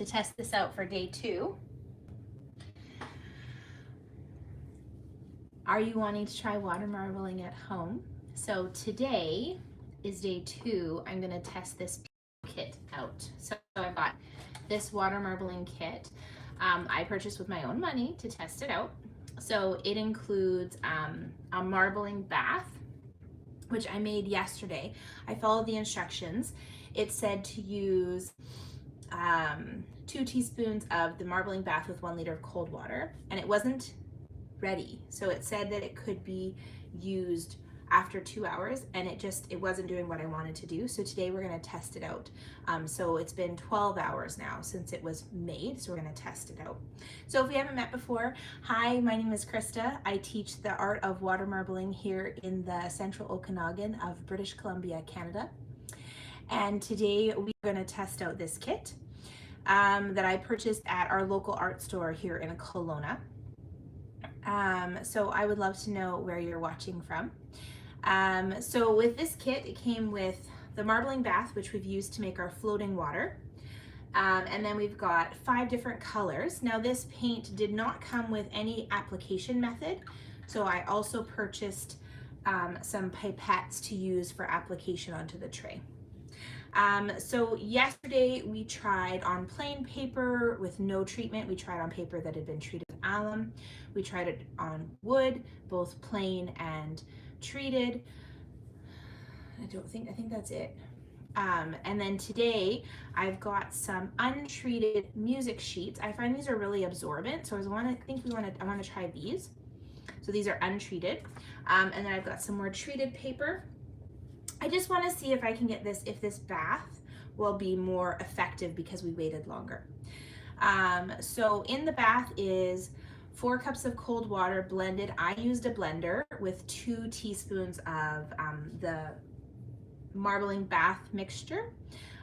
to test this out for day 2. Are you wanting to try water marbling at home? So today is day 2. I'm gonna test this kit out. So I bought this water marbling kit. I purchased with my own money to test it out. So it includes a marbling bath, which I made yesterday. I followed the instructions. It said to use 2 teaspoons of the marbling bath with 1 liter of cold water, and it wasn't ready. So it said that it could be used after 2 hours, and it wasn't doing what I wanted to do. So today we're gonna test it out. So it's been 12 hours now since it was made, so we're gonna test it out. So if we haven't met before, hi, my name is Krista. I teach the art of water marbling here in the central Okanagan of British Columbia, Canada. And today we're gonna test out this kit that I purchased at our local art store here in Kelowna. So I would love to know where you're watching from. So with this kit, it came with the marbling bath, which we've used to make our floating water. And then we've got 5 different colors. Now this paint did not come with any application method. So I also purchased some pipettes to use for application onto the tray. So yesterday we tried on plain paper with no treatment. We tried on paper that had been treated with alum. We tried it on wood, both plain and treated. I think that's it. And then today I've got some untreated music sheets. I find these are really absorbent, so I want to try these. So these are untreated. And then I've got some more treated paper. I just want to see if I can get this, if this bath will be more effective because we waited longer. So in the bath is 4 cups of cold water blended. I used a blender with 2 teaspoons of the marbling bath mixture.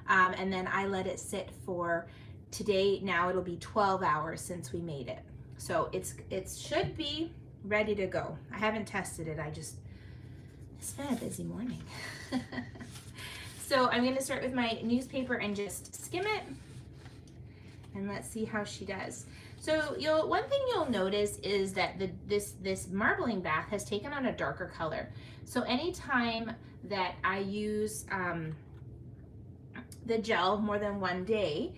And then I let it sit for today. Now it'll be 12 hours since we made it. So it should be ready to go. I haven't tested it. It's been a busy morning. So I'm going to start with my newspaper and just skim it. And let's see how she does. So one thing you'll notice is that this marbling bath has taken on a darker color. So anytime that I use the gel more than one day,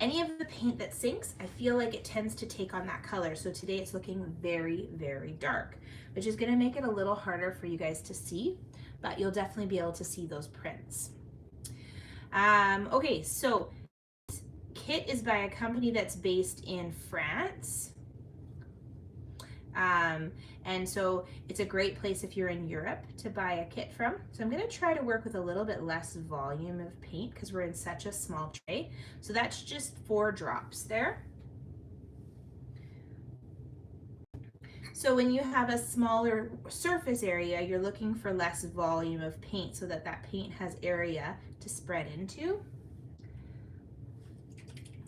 any of the paint that sinks, I feel like it tends to take on that color. So today it's looking very, very dark, which is gonna make it a little harder for you guys to see, but you'll definitely be able to see those prints. Okay, so this kit is by a company that's based in France. And so it's a great place if you're in Europe to buy a kit from. So I'm gonna try to work with a little bit less volume of paint because we're in such a small tray. So that's just 4 drops there. So when you have a smaller surface area, you're looking for less volume of paint so that that paint has area to spread into.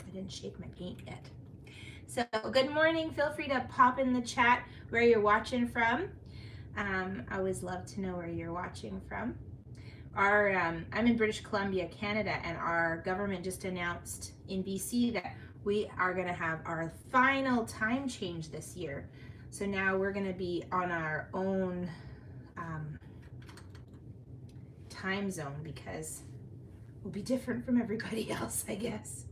I didn't shake my paint yet. So good morning, feel free to pop in the chat where you're watching from. I always love to know where you're watching from. I'm in British Columbia, Canada, and our government just announced in BC that we are gonna have our final time change this year. So now we're gonna be on our own time zone because we'll be different from everybody else, I guess.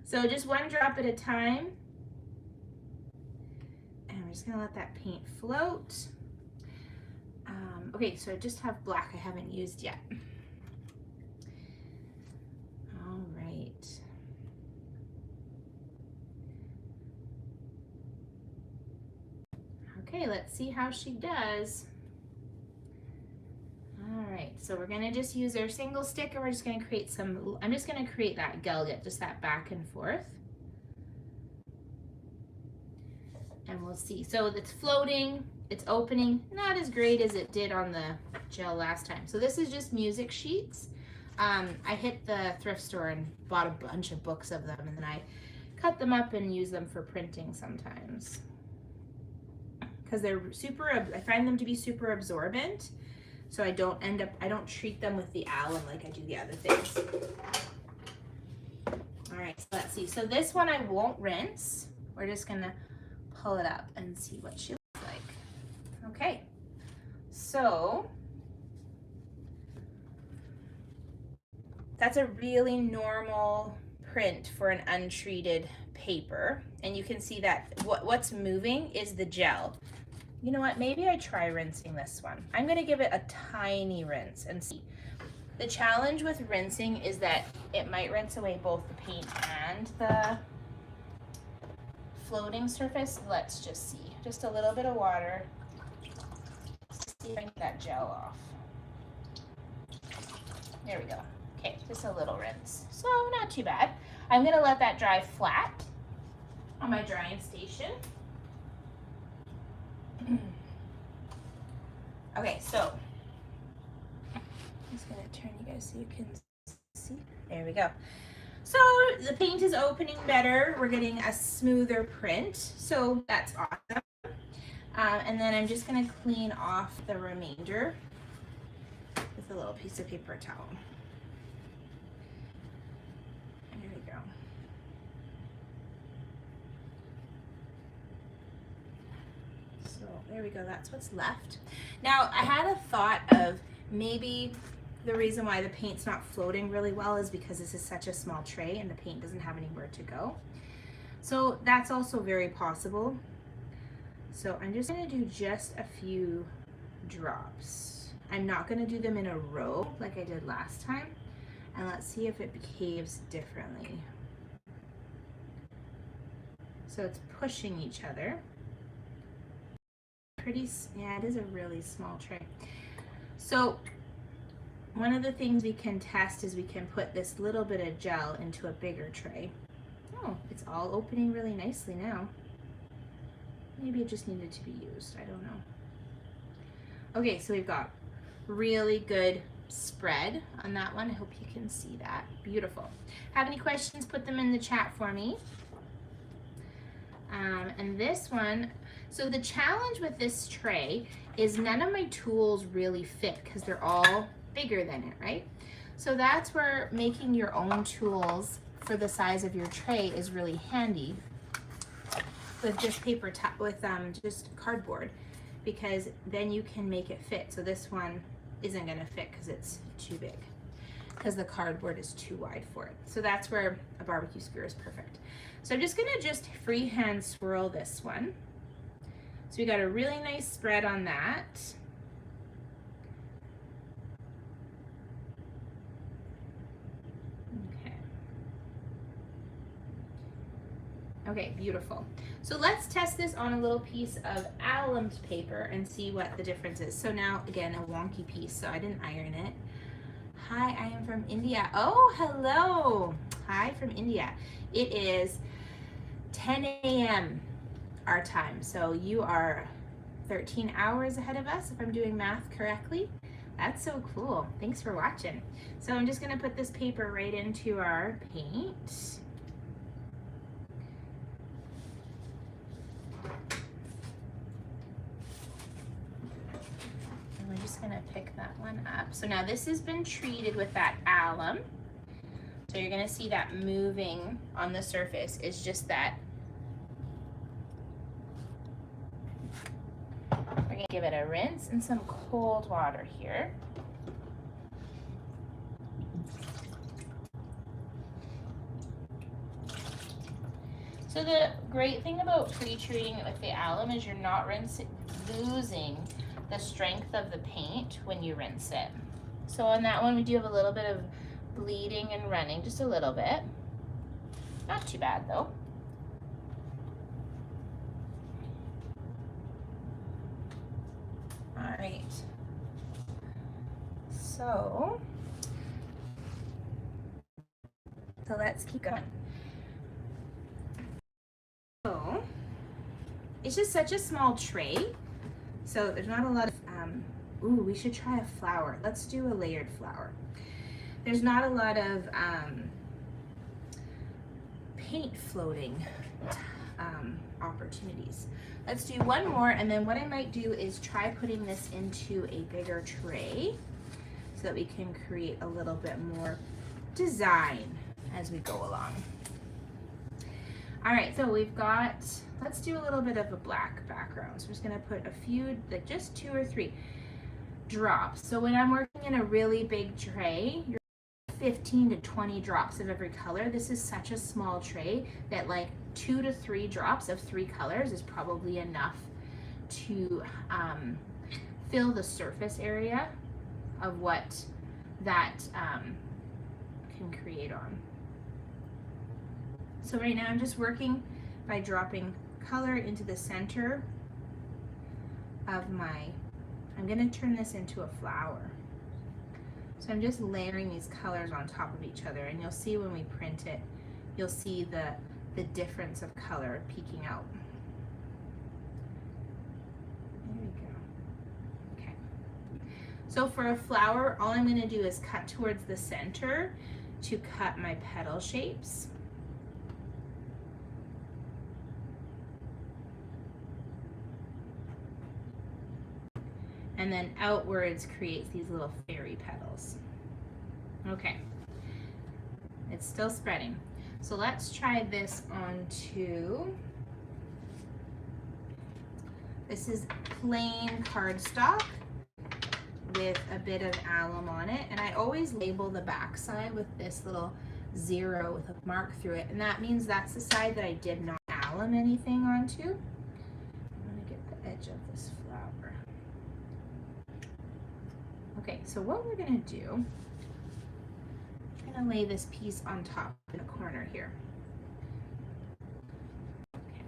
So just 1 drop at a time. And we're just gonna let that paint float. Okay, so I just have black I haven't used yet. All right. Okay, let's see how she does. All right, so we're gonna just use our single stick and we're just gonna create some, I'm just gonna create that gelget, just that back and forth. And we'll see. So it's floating, it's opening, not as great as it did on the gel last time. So this is just music sheets. I hit the thrift store and bought a bunch of books of them, and then I cut them up and use them for printing sometimes. Because they're I find them to be super absorbent. So I don't treat them with the alum like I do the other things. All right, so let's see. So this one I won't rinse. We're just gonna pull it up and see what she looks like. Okay, so that's a really normal print for an untreated paper. And you can see that what's moving is the gel. You know what, maybe I try rinsing this one. I'm gonna give it a tiny rinse and see. The challenge with rinsing is that it might rinse away both the paint and the floating surface. Let's just see. Just a little bit of water. See if I can get that gel off. There we go. Okay, just a little rinse. So not too bad. I'm gonna let that dry flat on my drying station. Okay, so I'm just gonna turn you guys so you can see. There we go. So the paint is opening better. We're getting a smoother print, so that's awesome. And then I'm just gonna clean off the remainder with a little piece of paper towel. There we go. So there we go, that's what's left. Now I had a thought of maybe the reason why the paint's not floating really well is because this is such a small tray and the paint doesn't have anywhere to go. So that's also very possible. So I'm just gonna do just a few drops. I'm not gonna do them in a row like I did last time. And let's see if it behaves differently. So it's pushing each other. Yeah, it is a really small tray. So one of the things we can test is we can put this little bit of gel into a bigger tray. Oh, it's all opening really nicely now. Maybe it just needed to be used, I don't know. Okay, so we've got really good spread on that one. I hope you can see that. Beautiful. Have any questions, put them in the chat for me. And this one, so the challenge with this tray is none of my tools really fit because they're all bigger than it, right? So that's where making your own tools for the size of your tray is really handy with just just cardboard, because then you can make it fit. So this one isn't gonna fit because it's too big, because the cardboard is too wide for it. So that's where a barbecue skewer is perfect. So I'm just gonna freehand swirl this one. So we got a really nice spread on that. Okay. Okay, beautiful. So let's test this on a little piece of allumed paper and see what the difference is. So now, again, a wonky piece, so I didn't iron it. Hi, I am from India. Oh, hello. Hi from India. It is 10 a.m. our time, so you are 13 hours ahead of us if I'm doing math correctly. That's so cool. Thanks for watching. So I'm just gonna put this paper right into our paint. And we're just gonna pick that one up. So now this has been treated with that alum. So you're gonna see that moving on the surface is just that. We're gonna give it a rinse in some cold water here. So the great thing about pre-treating it with the alum is you're not losing the strength of the paint when you rinse it. So on that one, we do have a little bit of bleeding and running, just a little bit. Not too bad though. All right. So let's keep going. So it's just such a small tray, so there's not a lot of, ooh, we should try a flower. Let's do a layered flower. There's not a lot of paint floating opportunities. Let's do one more, and then what I might do is try putting this into a bigger tray so that we can create a little bit more design as we go along. All right, so we've got, let's do a little bit of a black background. So I'm just gonna put a few, like just 2 or 3 drops. So when I'm working in a really big tray, you're 15 to 20 drops of every color. This is such a small tray that like 2 to 3 drops of 3 colors is probably enough to fill the surface area of what that can create on. So right now I'm just working by dropping color into the center of my, I'm gonna turn this into a flower. So I'm just layering these colors on top of each other, and you'll see when we print it, you'll see the difference of color peeking out. There we go. Okay. So for a flower, all I'm gonna do is cut towards the center to cut my petal shapes. And then outwards creates these little fairy petals. Okay, it's still spreading. So let's try this onto, this is plain cardstock with a bit of alum on it. And I always label the back side with this little 0 with a mark through it. And that means that's the side that I did not alum anything onto. I'm gonna get the edge of this flower. Okay, so what we're gonna do, I'm gonna lay this piece on top in the corner here. Okay.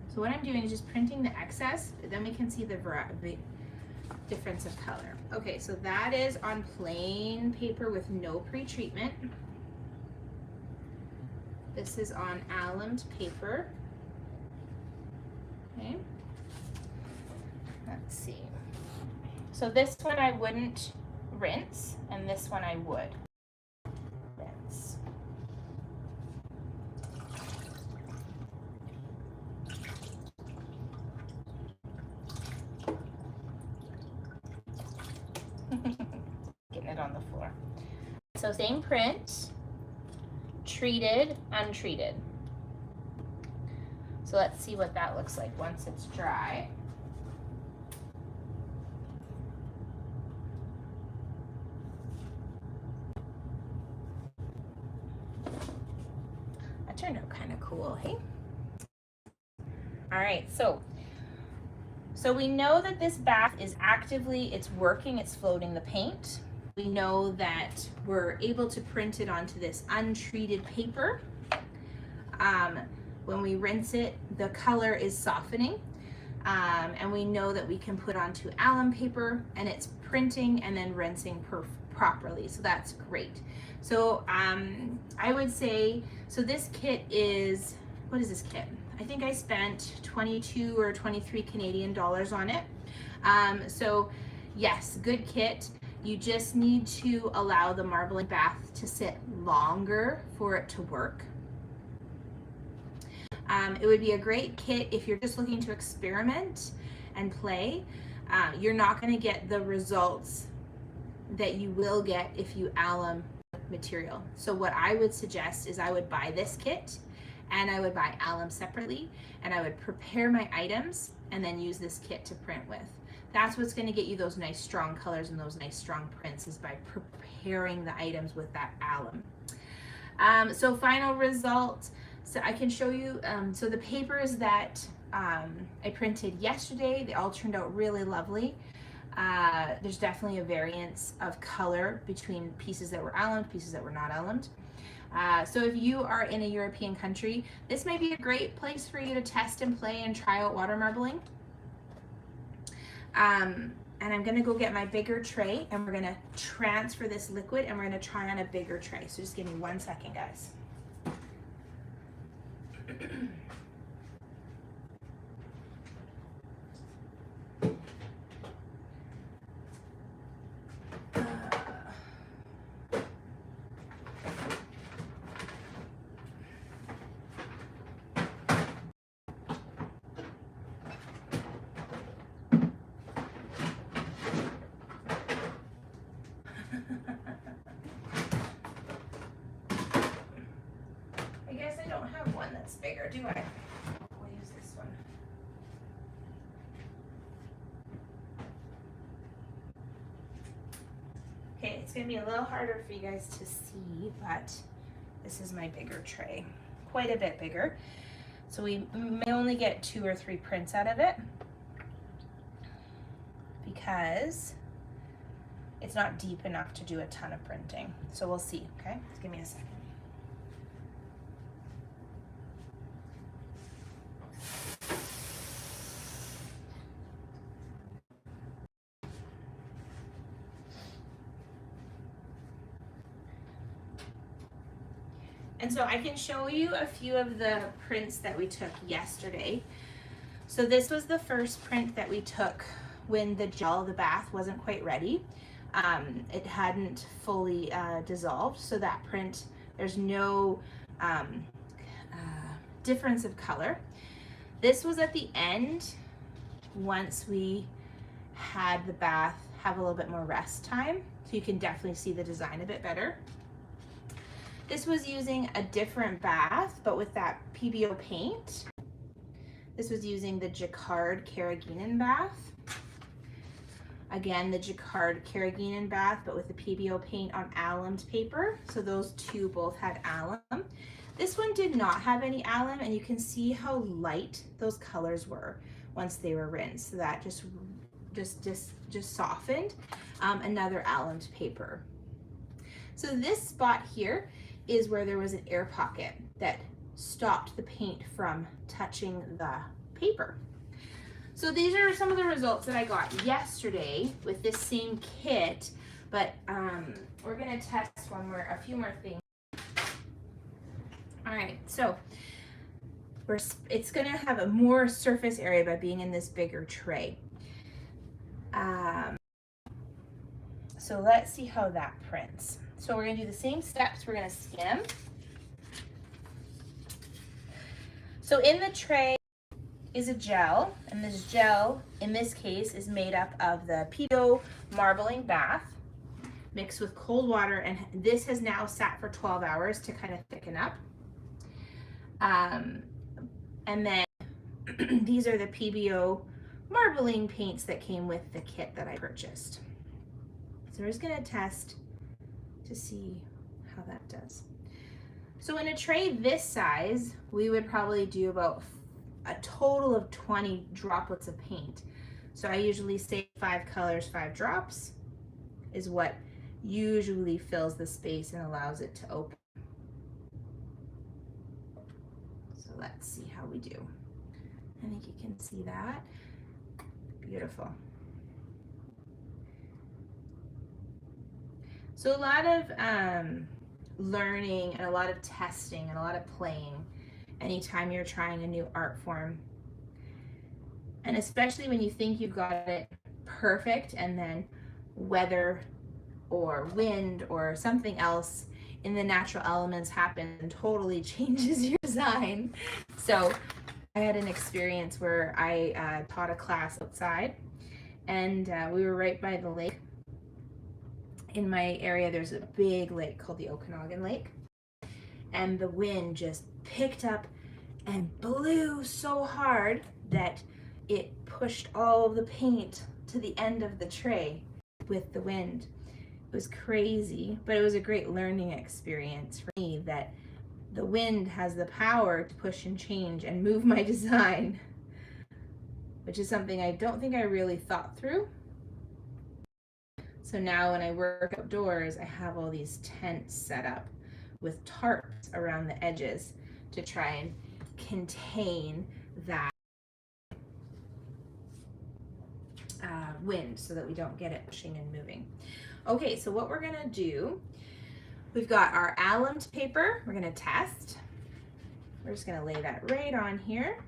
So what I'm doing is just printing the excess, but then we can see the difference of color. Okay, so that is on plain paper with no pre-treatment. This is on allumed paper. Okay, let's see. So this one I wouldn't rinse, and this one I would rinse. Getting it on the floor. So same print, treated, untreated. So let's see what that looks like once it's dry. Turned out kind of cool, hey? All right, so we know that this bath is actively, it's working, it's floating the paint. We know that we're able to print it onto this untreated paper. When we rinse it, the color is softening. And we know that we can put onto alum paper and it's printing and then rinsing properly. So that's great. So I would say, so this kit is, what is this kit? I think I spent 22 or 23 Canadian dollars on it. So yes, good kit. You just need to allow the marbling bath to sit longer for it to work. It would be a great kit if you're just looking to experiment and play. You're not going to get the results that you will get if you alum material. So what I would suggest is I would buy this kit and I would buy alum separately, and I would prepare my items and then use this kit to print with. That's what's going to get you those nice strong colors and those nice strong prints, is by preparing the items with that alum. So final result, so I can show you, so the papers that I printed yesterday, they all turned out really lovely. There's definitely a variance of color between pieces that were allumed, pieces that were not allumed. So if you are in a European country, this may be a great place for you to test and play and try out water marbling. And I'm gonna go get my bigger tray and we're gonna transfer this liquid and we're gonna try on a bigger tray. So just give me 1 second, guys. guess I don't have one that's bigger, do I? I'll use this one. Okay, it's gonna be a little harder for you guys to see, but this is my bigger tray. Quite a bit bigger. So we may only get 2 or 3 prints out of it because it's not deep enough to do a ton of printing. So we'll see, okay? Just give me a second. And so I can show you a few of the prints that we took yesterday. So this was the first print that we took when the gel, the bath, wasn't quite ready. It hadn't fully dissolved, so that print, there's no difference of color. This was at the end, once we had the bath have a little bit more rest time, so you can definitely see the design a bit better. This was using a different bath, but with that Pebeo paint. This was using the Jacquard Carrageenan bath. Again, the Jacquard Carrageenan bath, but with the Pebeo paint on alum paper. So those two both had alum. This one did not have any alum, and you can see how light those colors were once they were rinsed. So that just softened. Another alum paper. So this spot here is where there was an air pocket that stopped the paint from touching the paper. So these are some of the results that I got yesterday with this same kit, but we're gonna test a few more things. All right, so it's gonna have a more surface area by being in this bigger tray. So let's see how that prints. So we're gonna do the same steps. We're gonna skim. So in the tray is a gel, and this gel, in this case, is made up of the Pebeo marbling bath mixed with cold water, and this has now sat for 12 hours to kind of thicken up. And then these are the Pebeo marbling paints that came with the kit that I purchased. So we're just gonna test to see how that does. So in a tray this size, we would probably do about a total of 20 droplets of paint. So I usually say 5 colors, 5 drops is what usually fills the space and allows it to open. So let's see how we do. I think you can see that. Beautiful. So a lot of learning and a lot of testing and a lot of playing anytime you're trying a new art form. And especially when you think you've got it perfect and then weather or wind or something else in the natural elements happen and totally changes your design. So I had an experience where I taught a class outside, and we were right by the lake. In my area, there's a big lake called the Okanagan Lake, and the wind just picked up and blew so hard that it pushed all of the paint to the end of the tray with the wind. It was crazy, but it was a great learning experience for me that the wind has the power to push and change and move my design, which is something I don't think I really thought through. So now when I work outdoors, I have all these tents set up with tarps around the edges to try and contain that wind so that we don't get it pushing and moving. Okay, so what we're gonna do, we've got our alum paper we're gonna test. We're just gonna lay that right on here.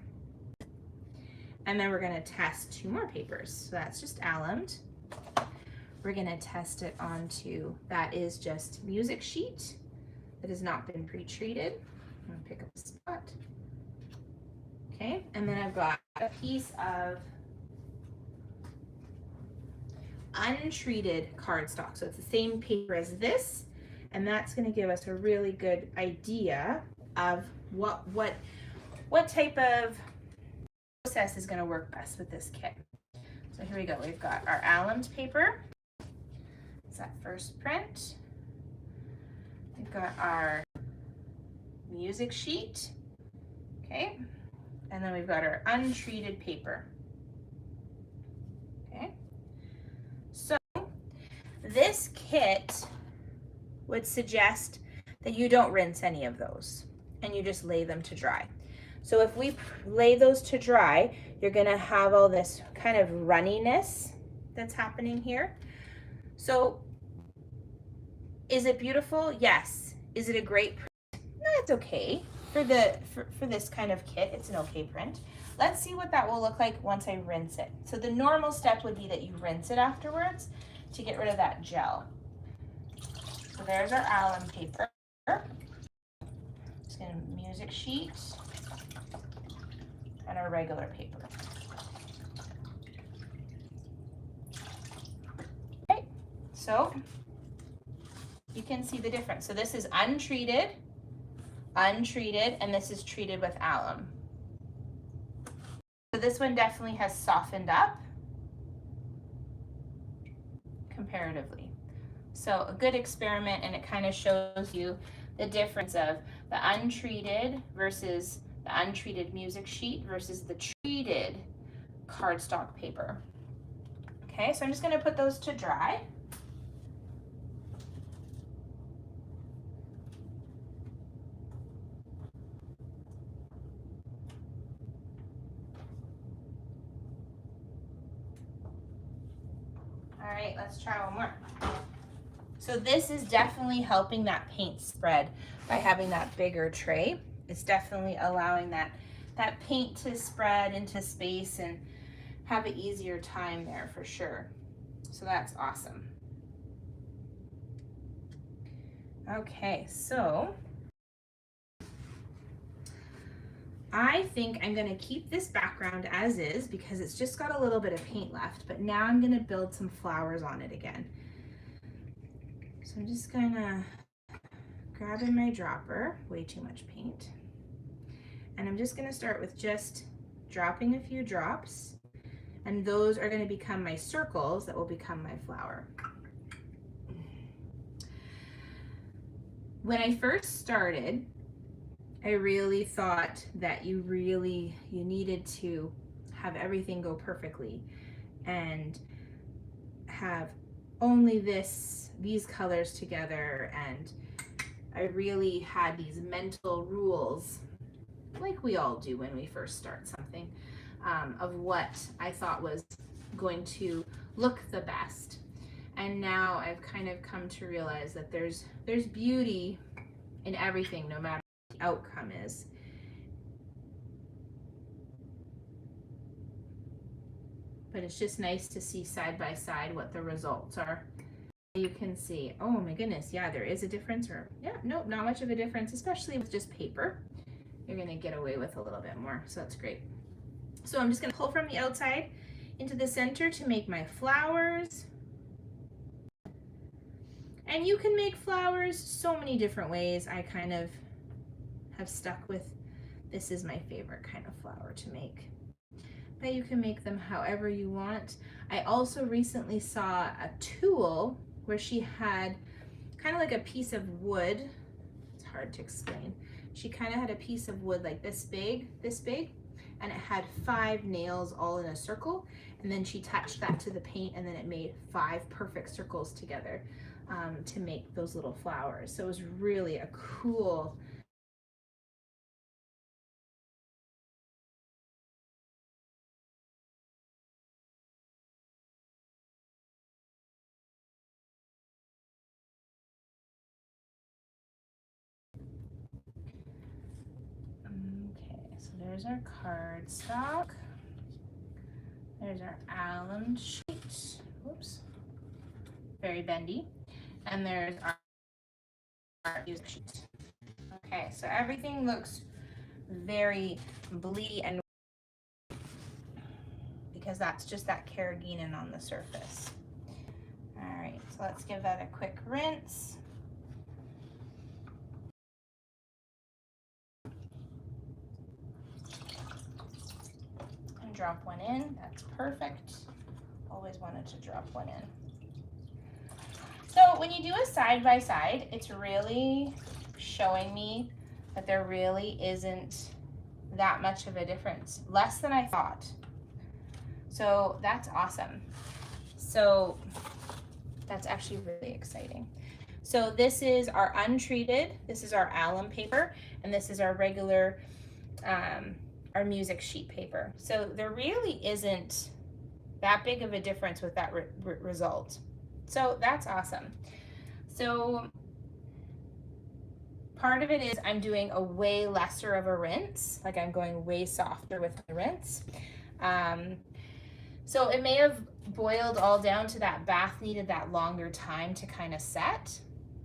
And then we're gonna test 2 more papers. So that's just alum. We're gonna test it onto, that is just music sheet that has not been pre-treated. I'm gonna pick up a spot. Okay, and then I've got a piece of untreated cardstock. So it's the same paper as this, and that's gonna give us a really good idea of what type of process is going to work best with this kit. So here we go. We've got our allumed paper. It's that first print. We've got our music sheet. Okay. And then we've got our untreated paper. Okay. So this kit would suggest that you don't rinse any of those and you just lay them to dry. So if we lay those to dry, you're gonna have all this kind of runniness that's happening here. So is it beautiful? Yes. Is it a great print? No, it's okay. For this kind of kit, it's an okay print. Let's see what that will look like once I rinse it. So the normal step would be that you rinse it afterwards to get rid of that gel. So there's our alum paper. Just gonna music sheet and our regular paper. Okay, so you can see the difference. So this is untreated, and this is treated with alum. So this one definitely has softened up comparatively. So a good experiment, and it kind of shows you the difference of the untreated versus the untreated music sheet versus the treated cardstock paper. Okay, so I'm just going to put those to dry. All right, let's try one more. So this is definitely helping that paint spread by having that bigger tray. It's definitely allowing that paint to spread into space and have an easier time there for sure. So that's awesome. Okay, so I think I'm gonna keep this background as is because it's just got a little bit of paint left, but now I'm gonna build some flowers on it again. So I'm just gonna grab in my dropper, way too much paint, and I'm just gonna start with just dropping a few drops, and those are gonna become my circles that will become my flower. When I first started, I really thought that you needed to have everything go perfectly and have only these colors together, and I really had these mental rules, like we all do when we first start something, of what I thought was going to look the best. And now I've kind of come to realize that there's beauty in everything, no matter what the outcome is. But it's just nice to see side by side what the results are. You can see, oh my goodness, yeah, there is a difference, or yeah, nope, not much of a difference, especially with just paper. You're gonna get away with a little bit more, so that's great. So I'm just gonna pull from the outside into the center to make my flowers. And you can make flowers so many different ways. I kind of have stuck with, this is my favorite kind of flower to make. But you can make them however you want. I also recently saw a tool where she had kind of like a piece of wood. It's hard to explain. She kind of had a piece of wood like this big, and it had 5 nails all in a circle. And then she touched that to the paint, and then it made 5 perfect circles together to make those little flowers. So it was really a cool so there's our cardstock. There's our alum sheet. Oops. Very bendy. And there's our music sheet. Okay, so everything looks very bleedy and because that's just that carrageenan on the surface. All right, so let's give that a quick rinse. drop one in. That's perfect. Always wanted to drop one in. So when you do a side by side, it's really showing me that there really isn't that much of a difference, less than I thought. So that's awesome. So that's actually really exciting. So this is our untreated, this is our alum paper, and this is our regular, our music sheet paper. So there really isn't that big of a difference with that result. So that's awesome. So part of it is I'm doing a way lesser of a rinse, like I'm going way softer with the rinse. So it may have boiled all down to that bath needed that longer time to kind of set.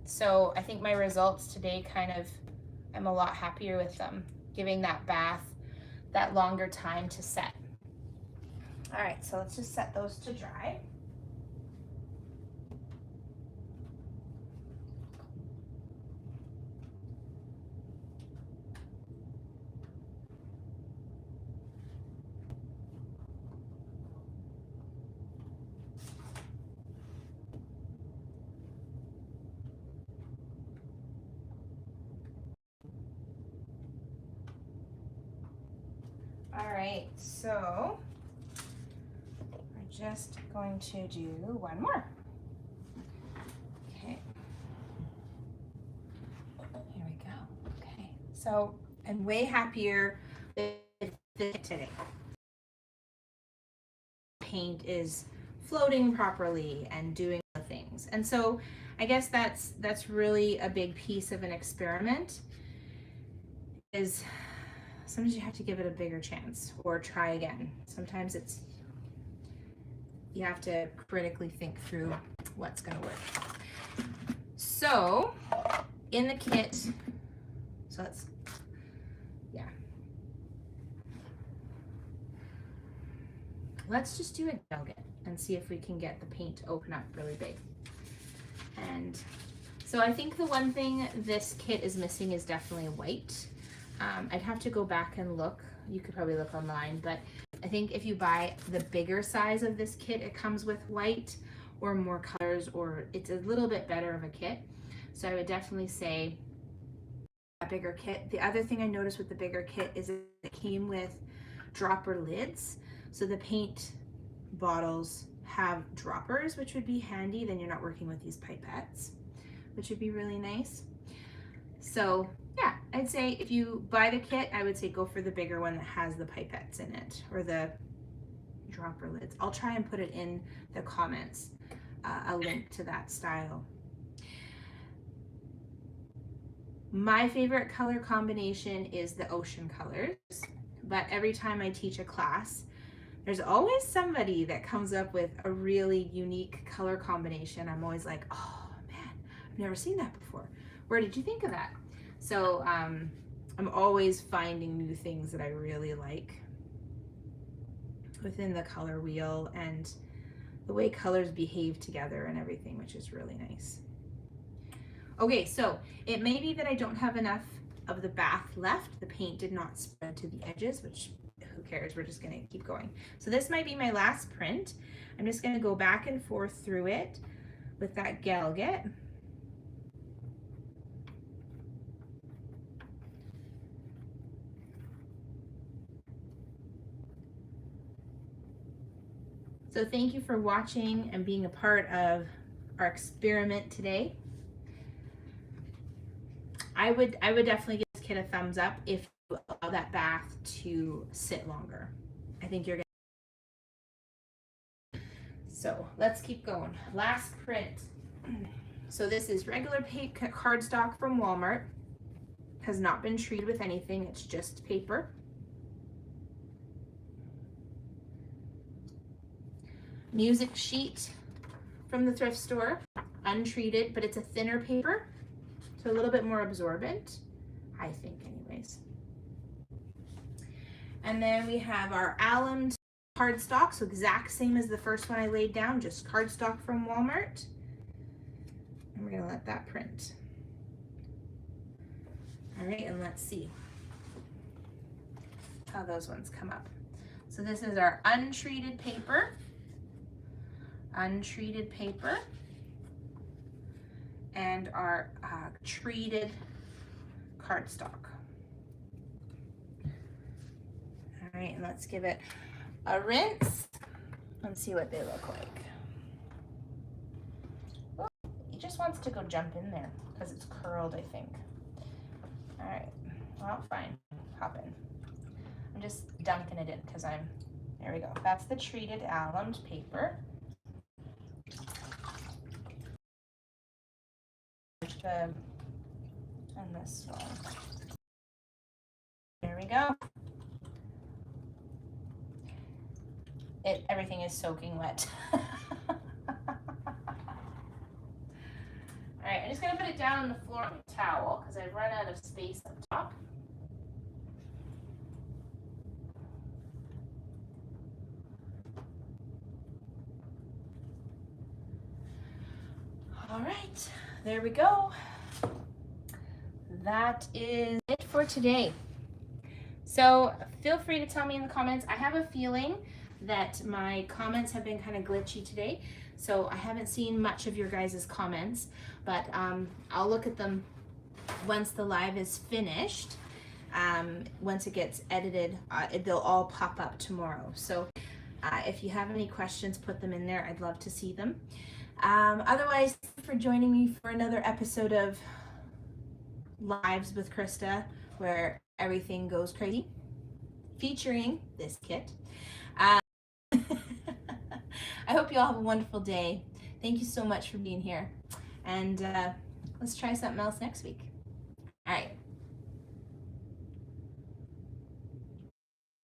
So I think my results today kind of, I'm a lot happier with them, giving that bath that longer time to set. All right, so let's just set those to dry. All right, so we're just going to do one more. Okay. Here we go. Okay, so I'm way happier with this today. Paint is floating properly and doing the things. And so I guess that's really a big piece of an experiment, is sometimes you have to give it a bigger chance or try again. Sometimes it's, you have to critically think through what's going to work. So in the kit, so let's, yeah. Let's just do a delegate and see if we can get the paint to open up really big. And so I think the one thing this kit is missing is definitely white. I'd have to go back and look. You could probably look online, but I think if you buy the bigger size of this kit, it comes with white or more colors, or it's a little bit better of a kit. So I would definitely say a bigger kit. The other thing I noticed with the bigger kit is it came with dropper lids. So the paint bottles have droppers, which would be handy. Then you're not working with these pipettes, which would be really nice. So yeah, I'd say if you buy the kit, I would say go for the bigger one that has the pipettes in it, or the dropper lids. I'll try and put it in the comments, a link to that style. My favorite color combination is the ocean colors, but every time I teach a class, there's always somebody that comes up with a really unique color combination. I'm always like, oh man, I've never seen that before. Where did you think of that? So I'm always finding new things that I really like within the color wheel and the way colors behave together and everything, which is really nice. Okay, so it may be that I don't have enough of the bath left. The paint did not spread to the edges, which who cares? We're just gonna keep going. So this might be my last print. I'm just gonna go back and forth through it with that Galget. So thank you for watching and being a part of our experiment today. I would definitely give this kit a thumbs up if you allow that bath to sit longer. I think you're gonna. So let's keep going. Last print. So this is regular paper cardstock from Walmart. Has not been treated with anything. It's just paper. Music sheet from the thrift store, untreated, but it's a thinner paper, so a little bit more absorbent, I think anyways. And then we have our alum cardstock, so exact same as the first one I laid down, just cardstock from Walmart. And we're gonna let that print. All right, and let's see how those ones come up. So this is our untreated paper. Untreated paper. And our treated cardstock. All right, and let's give it a rinse and see what they look like. Oh, it just wants to go jump in there because it's curled, I think. All right, well, fine, hop in. I'm just dunking it in because there we go. That's the treated allumed paper. And this one. There we go. Everything is soaking wet. All right, I'm just gonna put it down on the floor with a towel because I've run out of space up top. All right, there we go. That is it for today. So feel free to tell me in the comments. I have a feeling that my comments have been kind of glitchy today, so I haven't seen much of your guys' comments, but I'll look at them once the live is finished. Once it gets edited, they'll all pop up tomorrow. So if you have any questions, put them in there. I'd love to see them. Otherwise, thank you for joining me for another episode of Lives with Krista, where everything goes crazy, featuring this kit. I hope you all have a wonderful day. Thank you so much for being here, and let's try something else next week. All right.